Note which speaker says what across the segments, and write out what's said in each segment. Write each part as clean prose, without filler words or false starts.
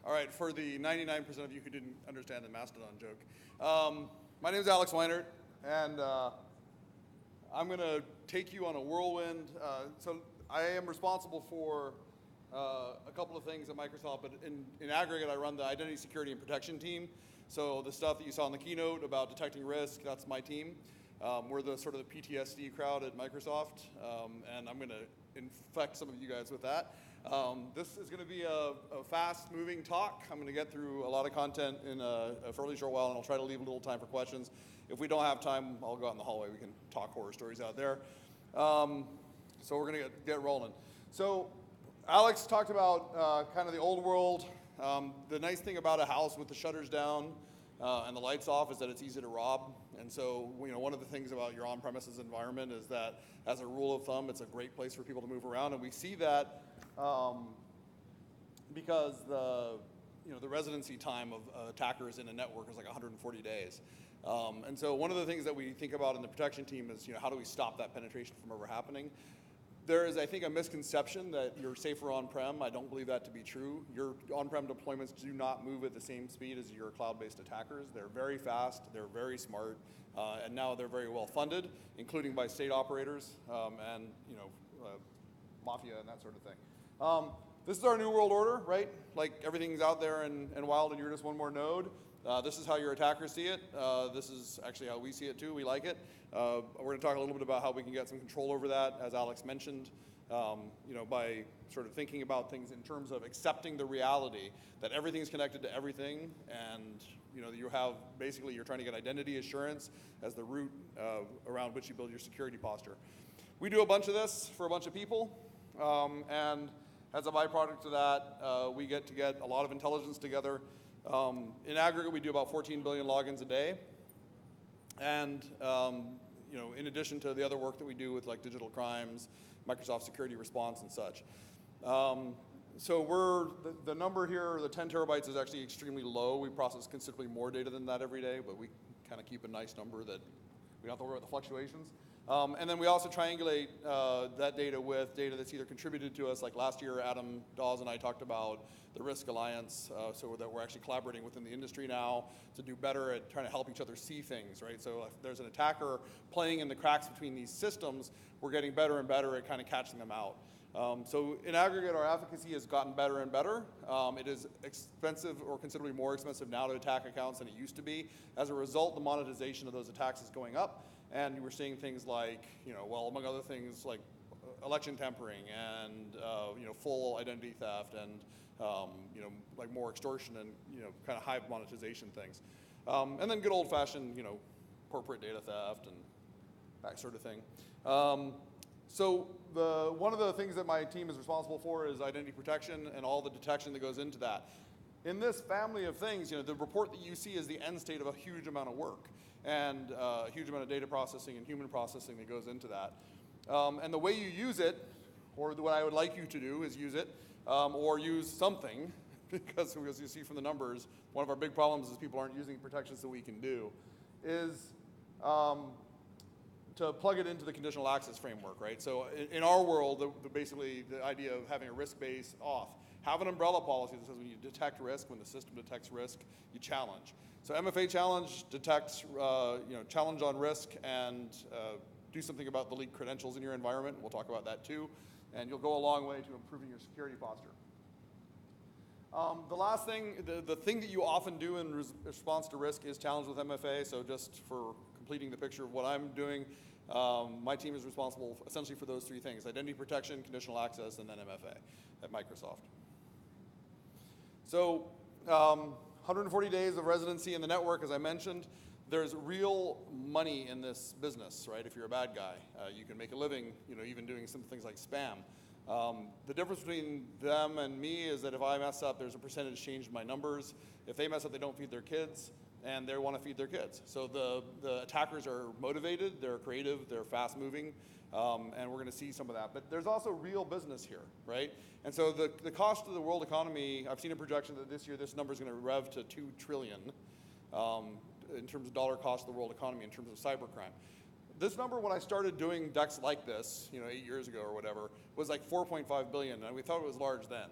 Speaker 1: All right, for the 99% of you who didn't understand the Mastodon joke, my name is Alex Weinert, and I'm going to take you on a whirlwind. So I am responsible for a couple of things at Microsoft, but in aggregate, I run the identity security and protection team. So the stuff that you saw in the keynote about detecting risk, that's my team. We're the sort of the PTSD crowd at Microsoft, and I'm going to infect some of you guys with that. This is going to be a fast-moving talk. I'm going to get through a lot of content in a fairly short while, and I'll try to leave a little time for questions. If we don't have time, I'll go out in the hallway. We can talk horror stories out there. So we're going to get rolling. So Alex talked about kind of the old world. The nice thing about a house with the shutters down and the lights off is that it's easy to rob. And so, one of the things about your on-premises environment is that, as a rule of thumb, it's a great place for people to move around. And we see that because the residency time of attackers in a network is like 140 days. And so one of the things that we think about in the protection team is, how do we stop that penetration from ever happening? There is, I think, a misconception that you're safer on-prem. I don't believe that to be true. Your on-prem deployments do not move at the same speed as your cloud-based attackers. They're very fast, they're very smart, and now they're very well funded, including by state operators and mafia and that sort of thing. This is our new world order, right? Like everything's out there and wild, and you're just one more node. This is how your attackers see it. This is actually how we see it too. We like it. We're going to talk a little bit about how we can get some control over that, as Alex mentioned, by sort of thinking about things in terms of accepting the reality that everything's connected to everything, and you have basically you're trying to get identity assurance as the root around which you build your security posture. We do a bunch of this for a bunch of people, and as a byproduct of that, we get a lot of intelligence together. In aggregate, we do about 14 billion logins a day. And, in addition to the other work that we do with like digital crimes, Microsoft Security Response and such. So the number here, the 10 terabytes is actually extremely low. We process considerably more data than that every day, but we kind of keep a nice number that we don't have to worry about the fluctuations. And then we also triangulate that data with data that's either contributed to us, like last year, Adam Dawes and I talked about the Risk Alliance, so that we're actually collaborating within the industry now to do better at trying to help each other see things, right? So if there's an attacker playing in the cracks between these systems, we're getting better and better at kind of catching them out. So in aggregate, our efficacy has gotten better and better. It is expensive or considerably more expensive now to attack accounts than it used to be. As a result, the monetization of those attacks is going up. And we're seeing things like, among other things, like election tampering and, full identity theft and, like more extortion and, kind of high monetization things. And then good old-fashioned, corporate data theft and that sort of thing. So one of the things that my team is responsible for is identity protection and all the detection that goes into that. In this family of things, the report that you see is the end state of a huge amount of work and a huge amount of data processing and human processing that goes into that. And the way you use it, or what I would like you to do is use it, or use something, because as you see from the numbers, one of our big problems is people aren't using protections that we can do, is to plug it into the conditional access framework, right? So in our world, basically the idea of having a risk base off. Have an umbrella policy that says when you detect risk, when the system detects risk, you challenge. So MFA challenge detects, challenge on risk and do something about the leaked credentials in your environment. We'll talk about that too. And you'll go a long way to improving your security posture. The last thing, the thing that you often do in response to risk is challenge with MFA. So just for completing the picture of what I'm doing, my team is responsible essentially for those three things: identity protection, conditional access, and then MFA at Microsoft. So 140 days of residency in the network, as I mentioned. There's real money in this business, right? If you're a bad guy, you can make a living, even doing some things like spam. The difference between them and me is that if I mess up, there's a percentage change in my numbers. If they mess up, they don't feed their kids, and they want to feed their kids. So the attackers are motivated, they're creative, they're fast-moving, and we're going to see some of that. But there's also real business here, right? And so the cost of the world economy, I've seen a projection that this year this number is going to rev to $2 trillion in terms of dollar cost of the world economy in terms of cybercrime. This number, when I started doing decks like this, 8 years ago or whatever, was like 4.5 billion, and we thought it was large then.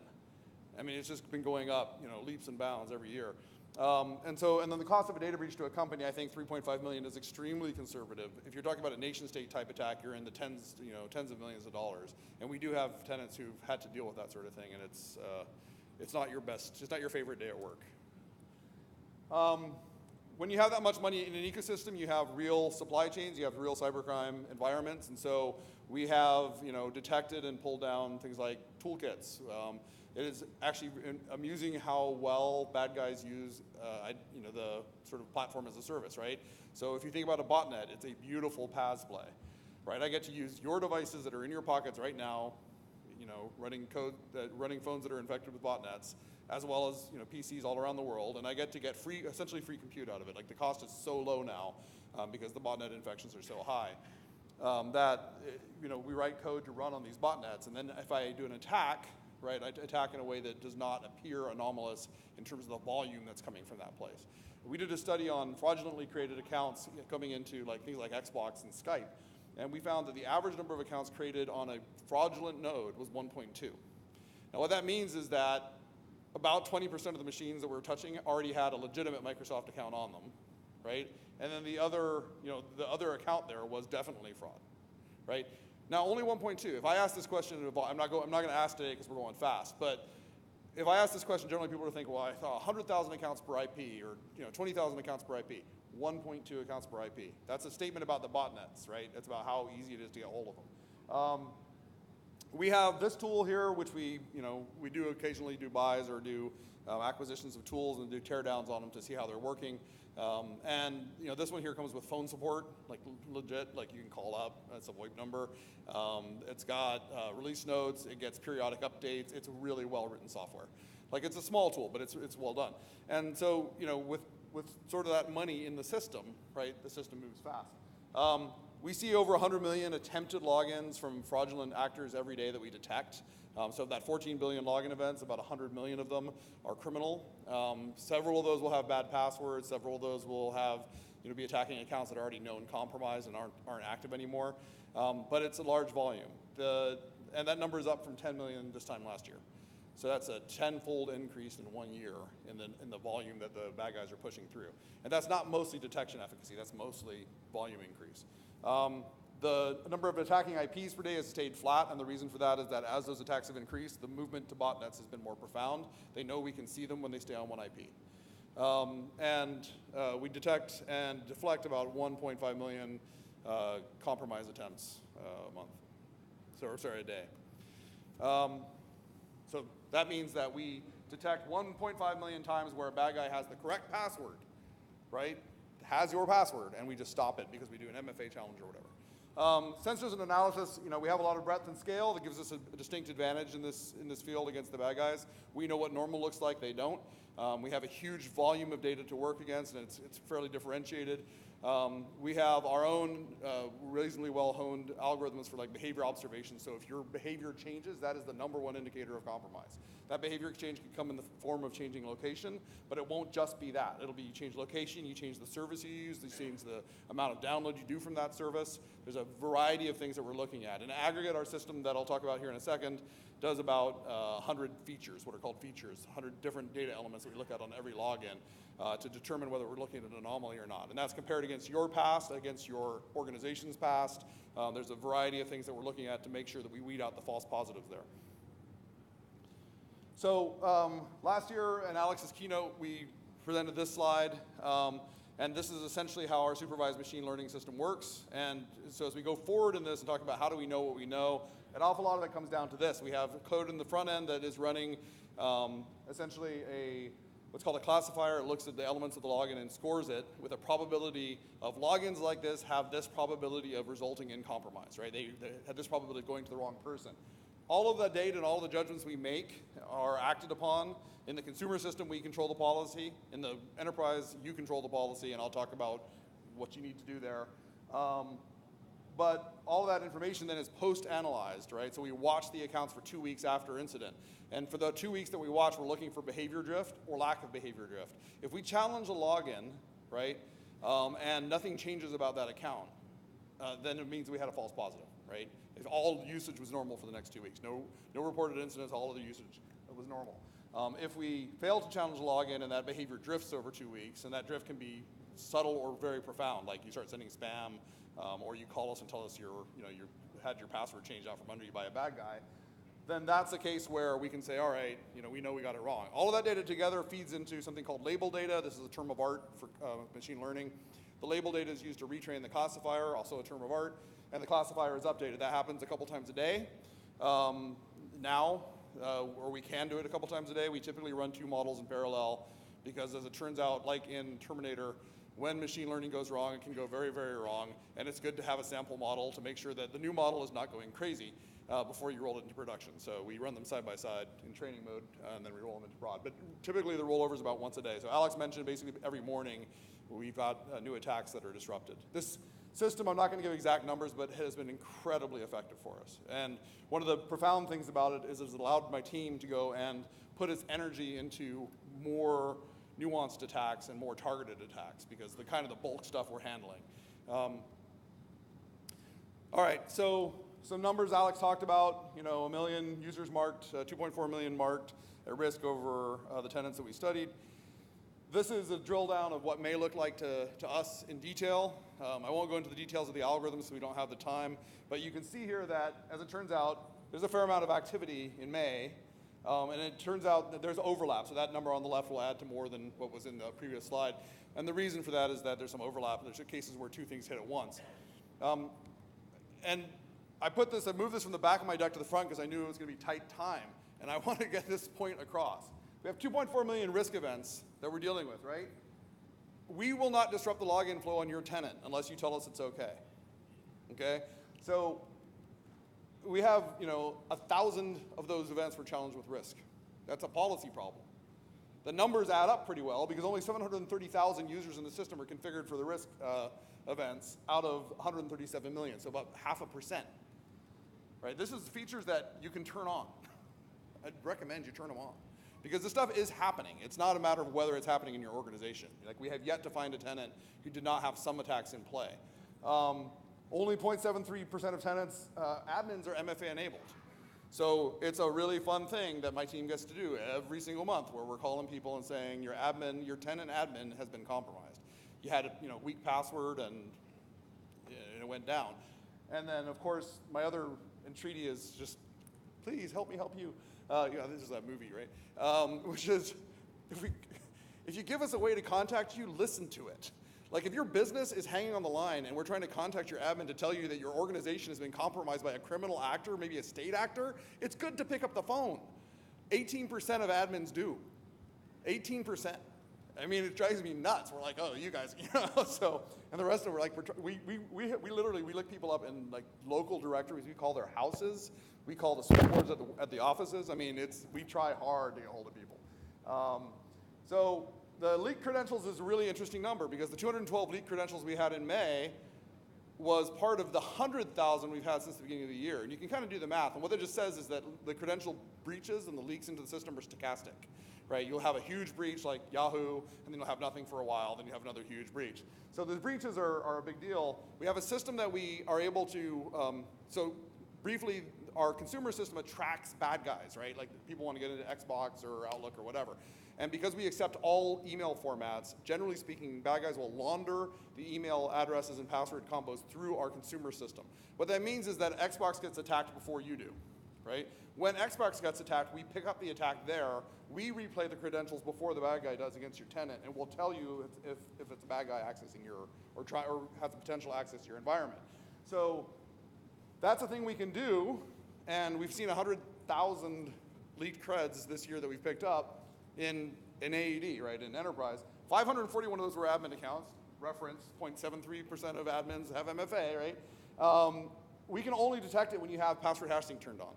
Speaker 1: I mean, it's just been going up, leaps and bounds every year. And then the cost of a data breach to a company, I think 3.5 million is extremely conservative. If you're talking about a nation state type attack, you're in the tens of millions of dollars. And we do have tenants who've had to deal with that sort of thing, and it's not your best, it's not your favorite day at work. When you have that much money in an ecosystem, you have real supply chains, you have real cybercrime environments, and so we have detected and pulled down things like toolkits. It is actually amusing how well bad guys use the sort of platform as a service, right? So if you think about a botnet, it's a beautiful PaaS play, right? I get to use your devices that are in your pockets right now, running code, running phones that are infected with botnets, as well as PCs all around the world, and I get to get essentially free compute out of it. Like the cost is so low now because the botnet infections are so high that we write code to run on these botnets, and then if I do an attack, right, I attack in a way that does not appear anomalous in terms of the volume that's coming from that place. We did a study on fraudulently created accounts coming into things like Xbox and Skype, and we found that the average number of accounts created on a fraudulent node was 1.2. Now what that means is that about 20% of the machines that we're touching already had a legitimate Microsoft account on them, right? And then the other account there was definitely fraud, right? Now only 1.2. If I ask this question, I'm not going to ask today because we're going fast, but if I ask this question, generally people will think, well, I thought 100,000 accounts per IP or 20,000 accounts per IP. 1.2 accounts per IP. That's a statement about the botnets, right? It's about how easy it is to get hold of them. We have this tool here, which we do occasionally do buys or do acquisitions of tools and do teardowns on them to see how they're working. And this one here comes with phone support, like legit, like you can call up. It's a VoIP number. It's got release notes. It gets periodic updates. It's really well-written software. Like it's a small tool, but it's well done. And so with sort of that money in the system, right, the system moves fast. We see over 100 million attempted logins from fraudulent actors every day that we detect. So of that 14 billion login events, about 100 million of them are criminal. Several of those will have bad passwords. Several of those will have, be attacking accounts that are already known compromised and aren't active anymore. But it's a large volume. And that number is up from 10 million this time last year. So that's a 10-fold increase in 1 year in the volume that the bad guys are pushing through. And that's not mostly detection efficacy. That's mostly volume increase. The number of attacking IPs per day has stayed flat, and the reason for that is that as those attacks have increased, the movement to botnets has been more profound. They know we can see them when they stay on one IP. We detect and deflect about 1.5 million compromise attempts a month. A day. So that means that we detect 1.5 million times where a bad guy has the correct password, right? Has your password, and we just stop it because we do an MFA challenge or whatever. Sensors and analysis, we have a lot of breadth and scale that gives us a distinct advantage in this field against the bad guys. We know what normal looks like, they don't. We have a huge volume of data to work against, and it's fairly differentiated. We have our own reasonably well-honed algorithms for behavior observation. So if your behavior changes, that is the #1 indicator of compromise. That behavior exchange can come in the form of changing location, but it won't just be that. It'll be you change location, you change the service you use, you change the amount of download you do from that service. There's a variety of things that we're looking at. In aggregate, our system that I'll talk about here in a second does about 100 features, what are called features, 100 different data elements that we look at on every login to determine whether we're looking at an anomaly or not. And that's compared against your past, against your organization's past. There's a variety of things that we're looking at to make sure that we weed out the false positives there. So last year in Alex's keynote, we presented this slide. And this is essentially how our supervised machine learning system works. And so as we go forward in this and talk about how do we know what we know, an awful lot of it comes down to this. We have code in the front end that is running essentially what's called a classifier. It looks at the elements of the login and scores it with a probability of logins like this have this probability of resulting in compromise, right? They have this probability of going to the wrong person. All of that data and all the judgments we make are acted upon. In the consumer system, we control the policy. In the enterprise, you control the policy, and I'll talk about what you need to do there. But all of that information then is post-analyzed, right? So we watch the accounts for 2 weeks after incident. And for the 2 weeks that we watch, we're looking for behavior drift or lack of behavior drift. If we challenge a login, right, and nothing changes about that account, then it means we had a false positive, right? If all usage was normal for the next 2 weeks, no reported incidents, all of the usage was normal. If we fail to challenge the login and that behavior drifts over 2 weeks, and that drift can be subtle or very profound, like you start sending spam, or you call us and tell us you had your password changed out from under you by a bad guy, then that's a case where we can say, all right, we know we got it wrong. All of that data together feeds into something called label data. This is a term of art for machine learning. The label data is used to retrain the classifier, also a term of art, and the classifier is updated. That happens a couple times a day. Or we can do it a couple times a day. We typically run 2 models in parallel because, as it turns out, like in Terminator, when machine learning goes wrong, it can go very, very wrong, and it's good to have a sample model to make sure that the new model is not going crazy before you roll it into production. So we run them side by side in training mode, and then we roll them into prod. But typically the rollover is about once a day. So Alex mentioned basically every morning we've got new attacks that are disrupted. This system, I'm not going to give exact numbers, but has been incredibly effective for us. And one of the profound things about it is it's allowed my team to go and put its energy into more nuanced attacks and more targeted attacks, because the kind of the bulk stuff we're handling. All right, so some numbers Alex talked about, 1 million users marked, 2.4 million marked at risk over the tenants that we studied. This is a drill down of what may look like to us in detail. I won't go into the details of the algorithms, so we don't have the time, but you can see here that, as it turns out, there's a fair amount of activity in May, and it turns out that there's overlap, so that number on the left will add to more than what was in the previous slide. And the reason for that is that there's some overlap. There's cases where 2 things hit at once. And I moved this from the back of my deck to the front because I knew it was going to be tight time, and I want to get this point across. We have 2.4 million risk events that we're dealing with, right? We will not disrupt the login flow on your tenant unless you tell us it's okay. Okay? So we have, 1,000 of those events were challenged with risk. That's a policy problem. The numbers add up pretty well because only 730,000 users in the system are configured for the risk events out of 137 million, so about 0.5%. Right? This is features that you can turn on. I'd recommend you turn them on, because this stuff is happening. It's not a matter of whether it's happening in your organization. Like, we have yet to find a tenant who did not have some attacks in play. Only 0.73% of tenants, admins are MFA enabled. So it's a really fun thing that my team gets to do every single month, where we're calling people and saying your tenant admin has been compromised. You had a weak password and it went down. And then, of course, my other entreaty is just, please help me help you. This is that movie, right? Which is, if you give us a way to contact you, listen to it. Like, if your business is hanging on the line and we're trying to contact your admin to tell you that your organization has been compromised by a criminal actor, maybe a state actor, it's good to pick up the phone. 18% of admins do. 18%. I mean, it drives me nuts. We're like, oh, you guys, so, and the rest of it, we're like, we literally look people up in like local directories. We call their houses. We call the switchboards at the offices. I mean, we try hard to get hold of people. So the leaked credentials is a really interesting number, because the 212 leaked credentials we had in May was part of the 100,000 we've had since the beginning of the year. And you can kind of do the math. And what it just says is that the credential breaches and the leaks into the system are stochastic. Right? You'll have a huge breach like Yahoo, and then you'll have nothing for a while, then you have another huge breach. So the breaches are a big deal. We have a system that we are able to, so briefly, our consumer system attracts bad guys, right? Like, people want to get into Xbox or Outlook or whatever. And because we accept all email formats, generally speaking, bad guys will launder the email addresses and password combos through our consumer system. What that means is that Xbox gets attacked before you do, right? When Xbox gets attacked, we pick up the attack there. We replay the credentials before the bad guy does against your tenant, and we'll tell you if it's a bad guy accessing your, or has the potential access to your environment. So that's a thing we can do, and we've seen 100,000 leaked creds this year that we've picked up in AED, right, in enterprise. 541 of those were admin accounts. Reference, 0.73% of admins have MFA, right? We can only detect it when you have password hashing turned on,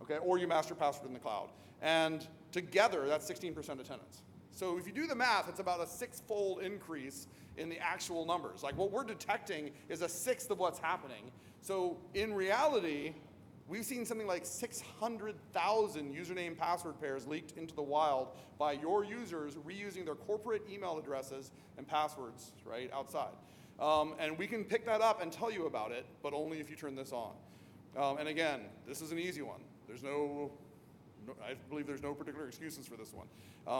Speaker 1: okay, or you master password in the cloud. And together, that's 16% of tenants. So if you do the math, it's about a 6-fold increase in the actual numbers. Like, what we're detecting is a 1/6 of what's happening. So in reality, we've seen something like 600,000 username password pairs leaked into the wild by your users reusing their corporate email addresses and passwords, right, outside. And we can pick that up and tell you about it, but only if you turn this on. And again, this is an easy one. There's no I believe there's no particular excuses for this one.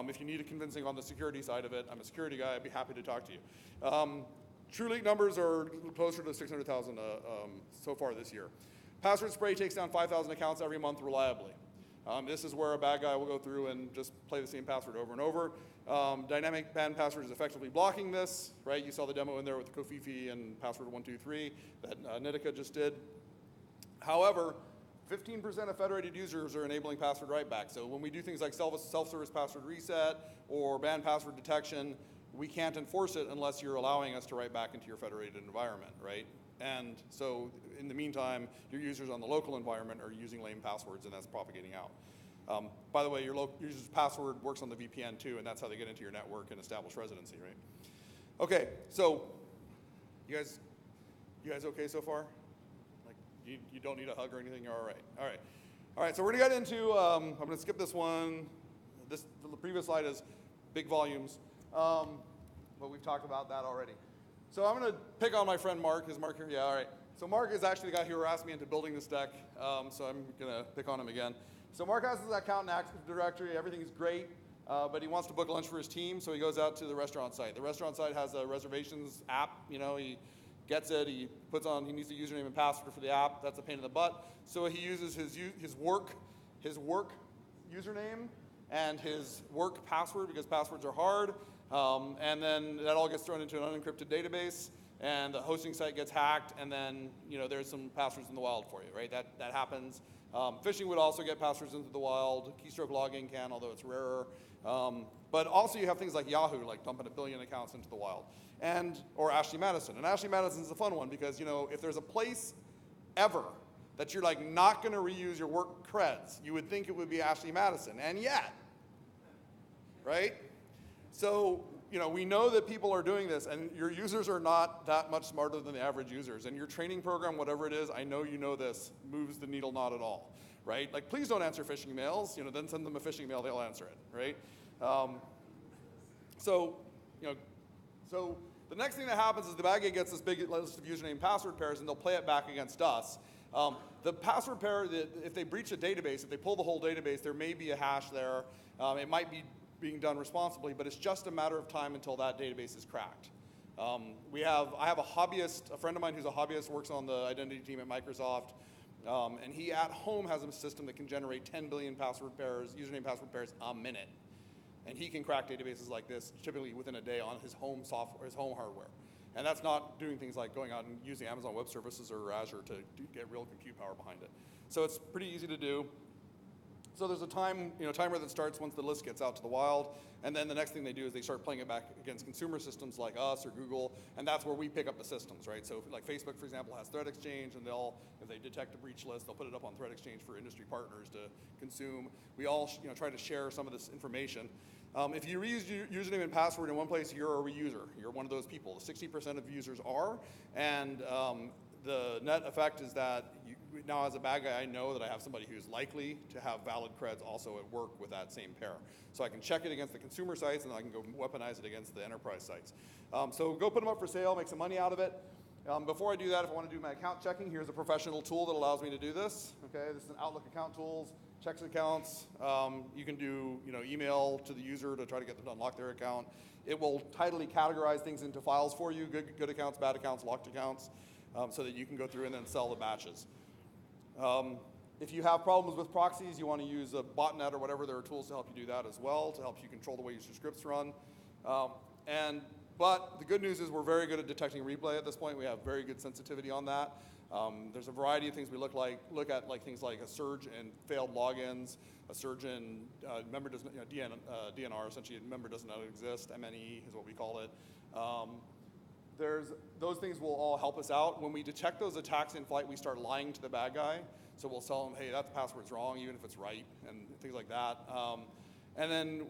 Speaker 1: If you need a convincing on the security side of it, I'm a security guy, I'd be happy to talk to you. True leak numbers are closer to 600,000 so far this year. Passit Spray takes down 5,000 accounts every month reliably. This is where a bad guy will go through and just play the same password over and over. Dynamic banned password is effectively blocking this, right? You saw the demo in there with Kofifi and password 123 that Nitika just did. However, 15% of federated users are enabling password write-back. So when we do things like self-service password reset or banned password detection, we can't enforce it unless you're allowing us to write back into your federated environment, right? And so in the meantime, your users on the local environment are using lame passwords, and that's propagating out. By the way, your user's password works on the VPN too, and that's how they get into your network and establish residency, right? Okay, so you guys okay so far? Like you don't need a hug or anything. You're all right. All right. So we're gonna get into. I'm gonna skip this one. The previous slide is big volumes, but we've talked about that already. So I'm going to pick on my friend Mark. Is Mark here? Yeah, all right. So Mark is actually the guy who harassed me into building this deck, so I'm going to pick on him again. So Mark has his account in Active Directory. Everything's great, but he wants to book lunch for his team, so he goes out to the restaurant site. The restaurant site has a reservations app. You know, he gets it. He needs a username and password for the app. That's a pain in the butt. So he uses his work username and his work password because passwords are hard. And then that all gets thrown into an unencrypted database, and the hosting site gets hacked, and then there's some passwords in the wild for you, right? That happens. Phishing would also get passwords into the wild. Keystroke logging can, although it's rarer. But also you have things like Yahoo, like dumping 1 billion accounts into the wild, or Ashley Madison. And Ashley Madison's a fun one because if there's a place ever that you're like not going to reuse your work creds, you would think it would be Ashley Madison, and yet, right? So, we know that people are doing this, and your users are not that much smarter than the average users. And your training program, whatever it is, I know you know this, moves the needle not at all, right? Like, please don't answer phishing mails. Then send them a phishing mail, they'll answer it, right? So the next thing that happens is the bad guy gets this big list of username and password pairs, and they'll play it back against us. The password pair, if they breach a database, if they pull the whole database, there may be a hash there. It might be being done responsibly, but it's just a matter of time until that database is cracked. I have a hobbyist, a friend of mine who's a hobbyist, works on the identity team at Microsoft, and he at home has a system that can generate 10 billion password pairs, username password pairs a minute. And he can crack databases like this typically within a day on his home software, his home hardware. And that's not doing things like going out and using Amazon Web Services or Azure to get real compute power behind it. So it's pretty easy to do. So there's a timer that starts once the list gets out to the wild, and then the next thing they do is they start playing it back against consumer systems like us or Google, and that's where we pick up the systems, right? So like Facebook, for example, has Threat Exchange, and if they detect a breach list, they'll put it up on Threat Exchange for industry partners to consume. We all try to share some of this information. If you reuse username and password in one place, you're a reuser. You're one of those people. 60% of users are, and the net effect is that now as a bad guy, I know that I have somebody who's likely to have valid creds also at work with that same pair. So I can check it against the consumer sites, and then I can go weaponize it against the enterprise sites. So go put them up for sale, make some money out of it. Before I do that, if I want to do my account checking, here's a professional tool that allows me to do this. Okay, this is an Outlook account tools, checks accounts. You can do email to the user to try to get them to unlock their account. It will tidily categorize things into files for you, good accounts, bad accounts, locked accounts, so that you can go through and then sell the batches. If you have problems with proxies, you want to use a botnet or whatever, there are tools to help you do that as well, to help you control the way your scripts run. But the good news is we're very good at detecting replay at this point. We have very good sensitivity on that. There's a variety of things we look at, like things like a surge in failed logins, a surge in member doesn't, DNR, essentially member does not exist, MNE is what we call it. Those things will all help us out. When we detect those attacks in flight, we start lying to the bad guy. So we'll tell them, hey, that password's wrong, even if it's right, and things like that. And then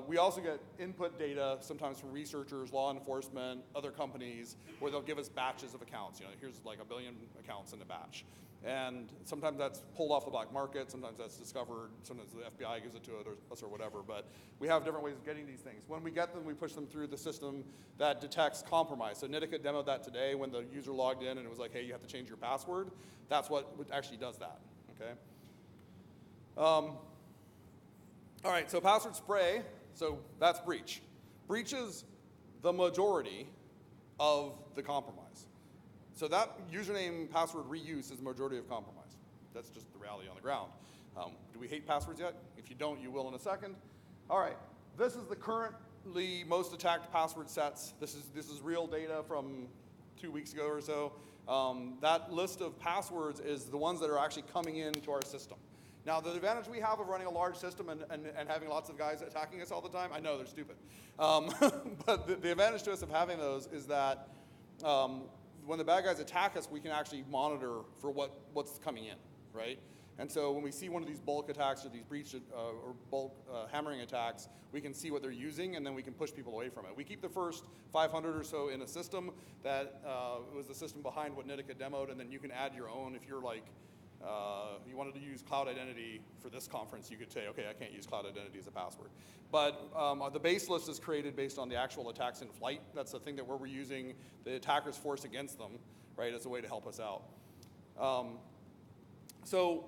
Speaker 1: we also get input data, sometimes from researchers, law enforcement, other companies, where they'll give us batches of accounts. Here's like 1 billion accounts in a batch. And sometimes that's pulled off the black market, sometimes that's discovered, sometimes the FBI gives it to us or whatever, but we have different ways of getting these things. When we get them, we push them through the system that detects compromise. So Nitika demoed that today when the user logged in and it was like, hey, you have to change your password. That's what actually does that, okay? All right, so Passit Spray, so that's breach. Breach is the majority of the compromise. So that username password reuse is the majority of compromise. That's just the reality on the ground. Do we hate passwords yet? If you don't, you will in a second. All right, this is the currently most attacked password sets. This is real data from 2 weeks ago or so. That list of passwords is the ones that are actually coming into our system. Now, the advantage we have of running a large system and having lots of guys attacking us all the time, I know they're stupid. But the advantage to us of having those is that when the bad guys attack us, we can actually monitor for what's coming in, right? And so when we see one of these bulk attacks or these breach or bulk hammering attacks, we can see what they're using, and then we can push people away from it. We keep the first 500 or so in a system that was the system behind what Nitika demoed, and then you can add your own. If you're like, you wanted to use cloud identity for this conference, you could say, okay, I can't use cloud identity as a password. But the base list is created based on the actual attacks in flight. That's the thing that we're using the attacker's force against them, right, as a way to help us out. So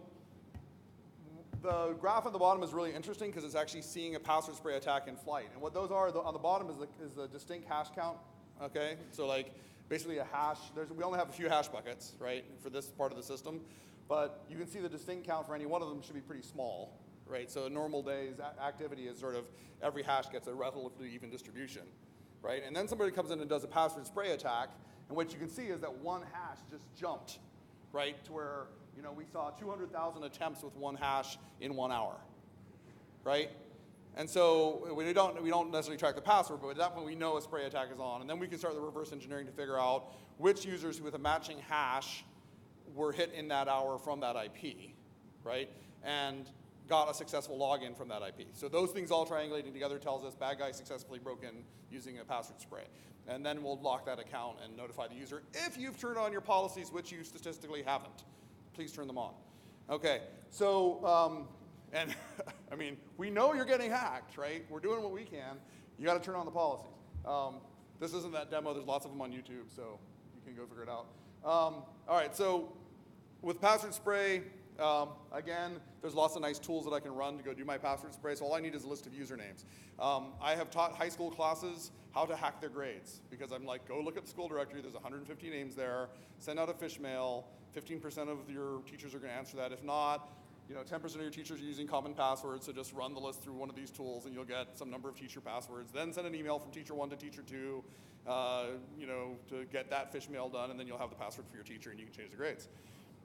Speaker 1: the graph at the bottom is really interesting because it's actually seeing a Passit Spray attack in flight. And what those are, on the bottom is the distinct hash count, okay? So like basically a hash, we only have a few hash buckets, right, for this part of the system. But you can see the distinct count for any one of them should be pretty small, right? So a normal day's activity is sort of every hash gets a relatively even distribution, right? And then somebody comes in and does a Passit Spray attack, and what you can see is that one hash just jumped, right, to where, you know, we saw 200,000 attempts with one hash in 1 hour, right? And so we don't necessarily track the password, but at that point we know a spray attack is on, and then we can start the reverse engineering to figure out which users with a matching hash were hit in that hour from that IP, right? And got a successful login from that IP. So those things all triangulating together tells us bad guy successfully broke in using a Passit Spray. And then we'll lock that account and notify the user if you've turned on your policies, which you statistically haven't. Please turn them on. Okay, so, and I mean, we know you're getting hacked, right? We're doing what we can. You got to turn on the policies. This isn't that demo. There's lots of them on YouTube, so you can go figure it out. All right, so with Passit Spray, again, there's lots of nice tools that I can run to go do my Passit Spray, so all I need is a list of usernames. I have taught high school classes how to hack their grades, because I'm like, go look at the school directory, there's 150 names there, send out a fish mail, 15% of your teachers are gonna answer that. If not, you know, 10% of your teachers are using common passwords, so just run the list through one of these tools and you'll get some number of teacher passwords. Then send an email from teacher 1 to teacher 2, you know, to get that fish mail done, and then you'll have the password for your teacher and you can change the grades.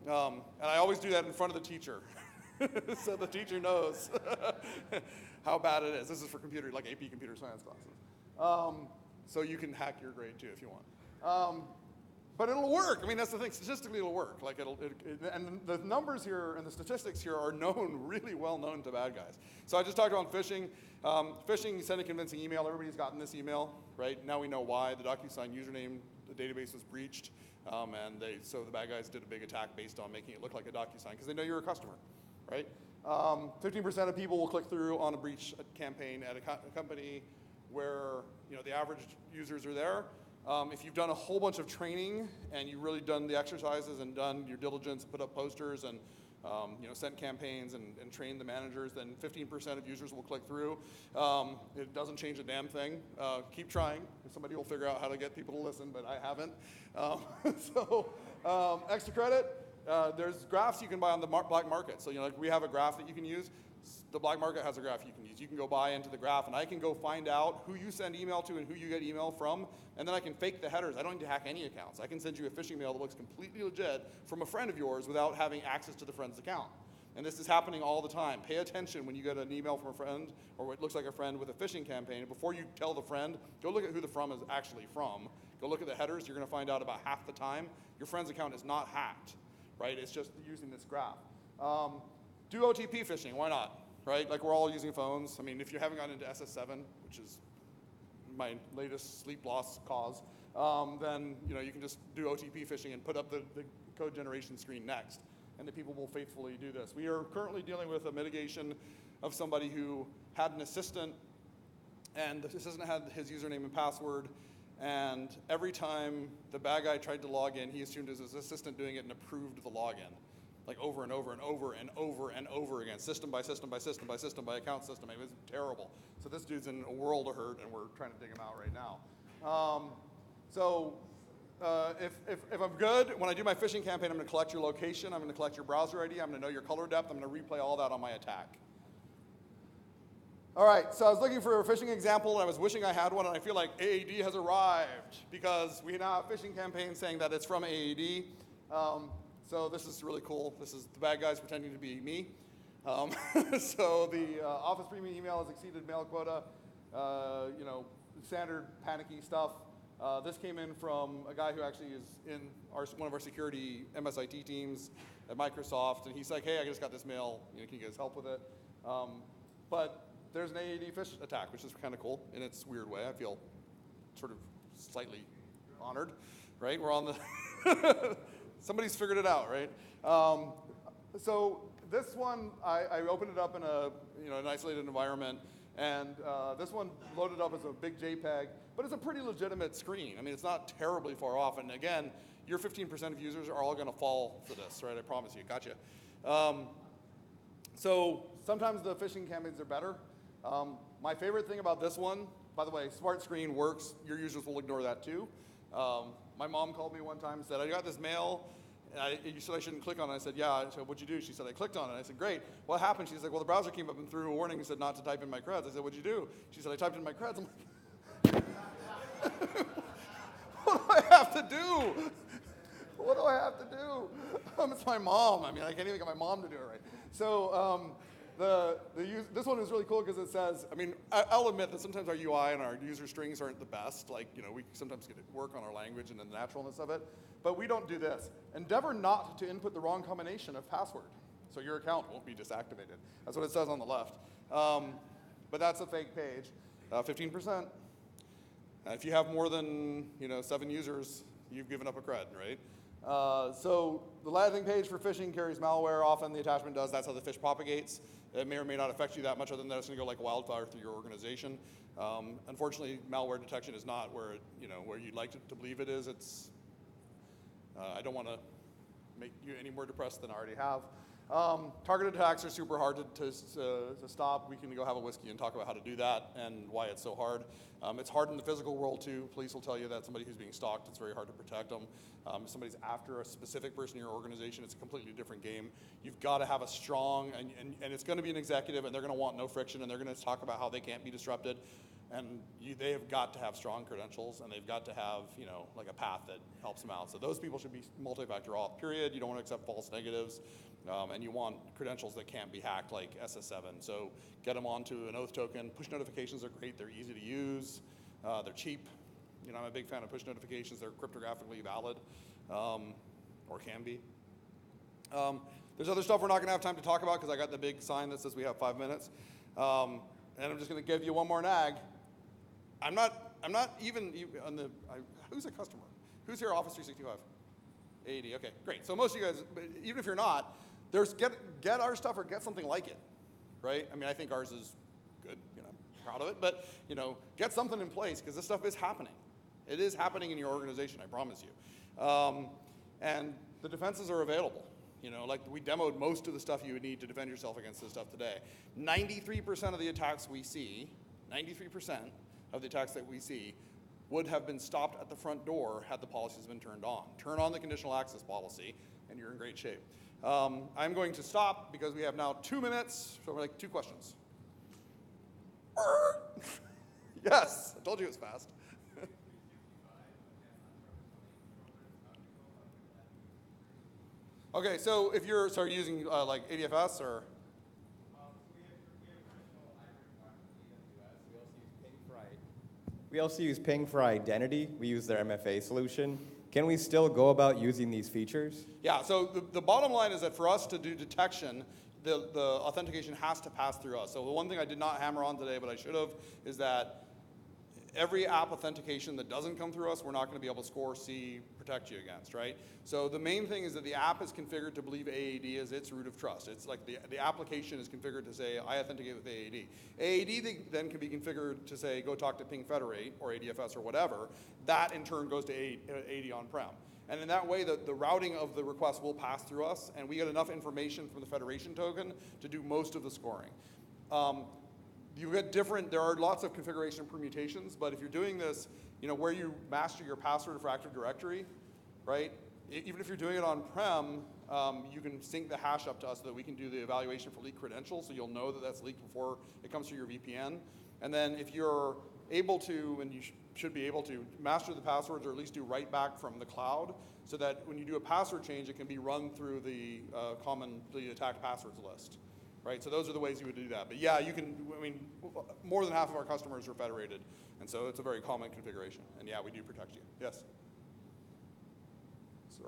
Speaker 1: And I always do that in front of the teacher, so the teacher knows how bad it is. This is for computer, like AP computer science classes. So you can hack your grade too if you want. But it'll work. I mean, that's the thing. Statistically, it'll work. Like and the numbers here and the statistics here are known, really well known to bad guys. So I just talked about phishing. Phishing, send a convincing email. Everybody's gotten this email, right? Now we know why. The DocuSign username, the database was breached. So the bad guys did a big attack based on making it look like a DocuSign because they know you're a customer, right? 15% of people will click through on a breach campaign at a company where, you know, the average users are there. If you've done a whole bunch of training and you've really done the exercises and done your diligence, put up posters and you know, sent campaigns and trained the managers, then 15% of users will click through. It doesn't change a damn thing. Keep trying. Somebody will figure out how to get people to listen, but I haven't. Extra credit. There's graphs you can buy on the black market. So, you know, like we have a graph that you can use. The black market has a graph you can use. You can go buy into the graph, and I can go find out who you send email to and who you get email from, and then I can fake the headers. I don't need to hack any accounts. I can send you a phishing mail that looks completely legit from a friend of yours without having access to the friend's account. And this is happening all the time. Pay attention when you get an email from a friend or what looks like a friend with a phishing campaign. Before you tell the friend, go look at who the from is actually from. Go look at the headers. You're going to find out about half the time your friend's account is not hacked, right? It's just using this graph. Do OTP phishing. Why not? Right? Like we're all using phones. I mean, if you haven't gotten into SS7, which is my latest sleep loss cause, then you know you can just do OTP phishing and put up the code generation screen next, and the people will faithfully do this. We are currently dealing with a mitigation of somebody who had an assistant, and the assistant had his username and password, and every time the bad guy tried to log in, he assumed it was his assistant doing it and approved the login. like over and over and over and over and over again, system by system by system by system by account system. It was terrible. So this dude's in a world of hurt, and we're trying to dig him out right now. If I'm good, when I do my phishing campaign, I'm going to collect your location, I'm going to collect your browser ID, I'm going to know your color depth, I'm going to replay all that on my attack. All right, so I was looking for a phishing example, and I was wishing I had one, and I feel like AAD has arrived, because we now have phishing campaigns saying that it's from AAD. So this is really cool. This is the bad guys pretending to be me. So the Office Premium email has exceeded mail quota, standard panicky stuff. This came in from a guy who actually is in one of our security MSIT teams at Microsoft, and he's like, hey, I just got this mail, can you guys help with it? But there's an AAD phish attack, which is kind of cool in its weird way. I feel sort of slightly honored, right? We're on the, somebody's figured it out, right? So this one, I opened it up in an isolated environment, and this one loaded up as a big JPEG, but it's a pretty legitimate screen. I mean, it's not terribly far off, and again, your 15% of users are all gonna fall for this, right? I promise you, gotcha. So sometimes the phishing campaigns are better. My favorite thing about this one, by the way, Smart Screen works. Your users will ignore that too. My mom called me one time and said, I got this mail. You said I shouldn't click on it. I said, yeah. I said, what'd you do? She said, I clicked on it. I said, great. What happened? She's like, well, the browser came up and threw a warning and said not to type in my creds. I said, what'd you do? She said, I typed in my creds. I'm like, what do I have to do? What do I have to do? It's my mom. I mean, I can't even get my mom to do it right. So this one is really cool because it says, I mean, I'll admit that sometimes our UI and our user strings aren't the best. Like, we sometimes get to work on our language and the naturalness of it. But we don't do this. Endeavor not to input the wrong combination of password, so your account won't be deactivated. That's what it says on the left. But that's a fake page. 15%. If you have more than 7 users, you've given up a cred, right? So the landing page for phishing carries malware. Often the attachment does. That's how the phish propagates. It may or may not affect you that much, other than that it's going to go like wildfire through your organization. Unfortunately, malware detection is not where where you'd like to believe it is. It's I don't want to make you any more depressed than I already have. Targeted attacks are super hard to stop. We can go have a whiskey and talk about how to do that and why it's so hard. It's hard in the physical world too. Police will tell you that somebody who's being stalked, it's very hard to protect them. If somebody's after a specific person in your organization, it's a completely different game. You've got to have a strong, and it's going to be an executive, and they're going to want no friction, and they're going to talk about how they can't be disrupted. And they have got to have strong credentials, and they've got to have, like a path that helps them out. So those people should be multi-factor auth, period. You don't want to accept false negatives. And you want credentials that can't be hacked, like SS7. So get them onto an oath token. Push notifications are great. They're easy to use. They're cheap. I'm a big fan of push notifications. They're cryptographically valid, or can be. There's other stuff we're not going to have time to talk about because I got the big sign that says we have 5 minutes. And I'm just going to give you one more nag. I'm not even on the. Who's a customer? Who's here? Office 365. 80. Okay, great. So most of you guys, even if you're not, get our stuff or get something like it, right? I mean, I think ours is good. I'm proud of it, but get something in place because this stuff is happening. It is happening in your organization. I promise you. And the defenses are available. Like we demoed most of the stuff you would need to defend yourself against this stuff today. 93% of the attacks we see, 93% of the attacks that we see would have been stopped at the front door had the policies been turned on. Turn on the conditional access policy, and you're in great shape. I'm going to stop because we have now 2 minutes, so we're like 2 questions. Yes, I told you it was fast. Okay, so if you're using like ADFS or?
Speaker 2: We also use Ping for identity. We use their MFA solution. Can we still go about using these features?
Speaker 1: Yeah, so the bottom line is that for us to do detection, the authentication has to pass through us. So the one thing I did not hammer on today, but I should have, is that every app authentication that doesn't come through us, we're not going to be able to score, see, protect you against, right? So the main thing is that the app is configured to believe AAD is its root of trust. It's like the application is configured to say, I authenticate with AAD. AAD then can be configured to say, go talk to Ping Federate or ADFS or whatever. That in turn goes to AAD on-prem. And in that way, the routing of the request will pass through us, and we get enough information from the federation token to do most of the scoring. You get there are lots of configuration permutations, but if you're doing this, where you master your password for Active Directory, right? Even if you're doing it on-prem, you can sync the hash up to us so that we can do the evaluation for leaked credentials, so you'll know that that's leaked before it comes through your VPN. And then if you're able to, and you should be able to, master the passwords or at least do write back from the cloud, so that when you do a password change, it can be run through the commonly attacked passwords list. Right, so those are the ways you would do that. But yeah, you can, more than half of our customers are federated, and so it's a very common configuration. And yeah, we do protect you. Yes? Sir?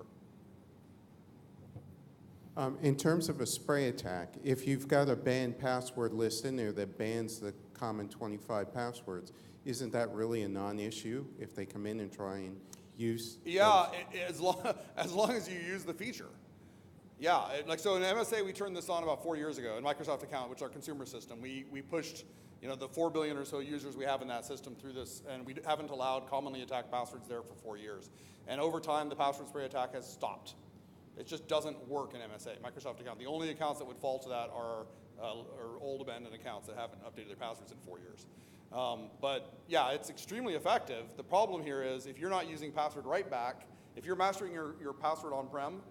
Speaker 3: In terms of a spray attack, if you've got a banned password list in there that bans the common 25 passwords, isn't that really a non-issue if they come in and try and use
Speaker 1: as long as you use the feature. Yeah, so in MSA, we turned this on about 4 years ago. In Microsoft Account, which is our consumer system, we pushed the 4 billion or so users we have in that system through this, and we haven't allowed commonly attacked passwords there for 4 years. And over time, the password spray attack has stopped. It just doesn't work in MSA, Microsoft Account. The only accounts that would fall to that are old abandoned accounts that haven't updated their passwords in 4 years. But yeah, it's extremely effective. The problem here is if you're not using password write back, if you're mastering your password on-prem,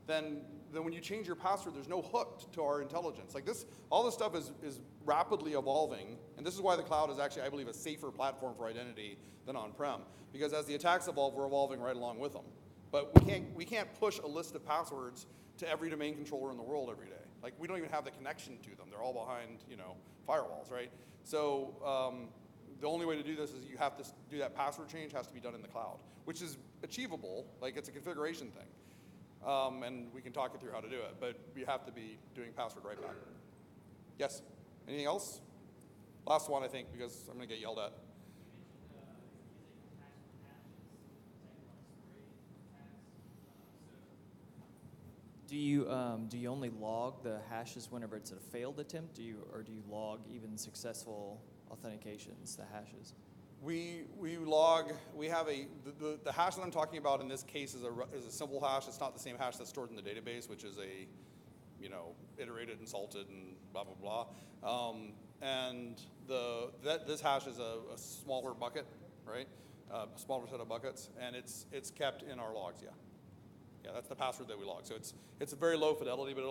Speaker 1: then when you change your password, there's no hook to our intelligence. Like all this stuff is rapidly evolving, and this is why the cloud is actually, I believe, a safer platform for identity than on-prem. Because as the attacks evolve, we're evolving right along with them. But we can't push a list of passwords to every domain controller in the world every day. Like we don't even have the connection to them. They're all behind, firewalls, right? So the only way to do this is you have to do that password change has to be done in the cloud, which is achievable. Like it's a configuration thing. And we can talk you through how to do it, but you have to be doing password write back. Yes? Anything else? Last one, I think, because I'm going to get yelled at.
Speaker 4: Do you only log the hashes whenever it's a failed attempt, or do you log even successful authentications, the hashes?
Speaker 1: We log. We have the hash that I'm talking about in this case is a simple hash. It's not the same hash that's stored in the database, which is iterated and salted and blah blah blah. And this hash is a smaller bucket, right? A smaller set of buckets, and it's kept in our logs. Yeah, that's the password that we log. So it's a very low fidelity, but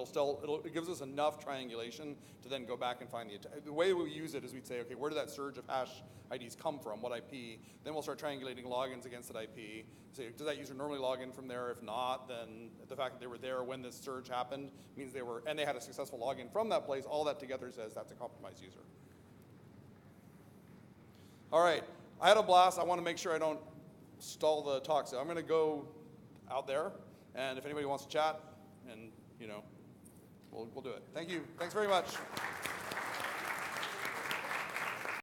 Speaker 1: it gives us enough triangulation to then go back and find the way we use it is we'd say, okay, where did that surge of hash IDs come from? What IP? Then we'll start triangulating logins against that IP. Say, does that user normally log in from there? If not, then the fact that they were there when this surge happened means they had a successful login from that place. All that together says that's a compromised user. All right, I had a blast. I want to make sure I don't stall the talk, so I'm going to go out there. And if anybody wants to chat, and we'll do it. Thank you. Thanks very much.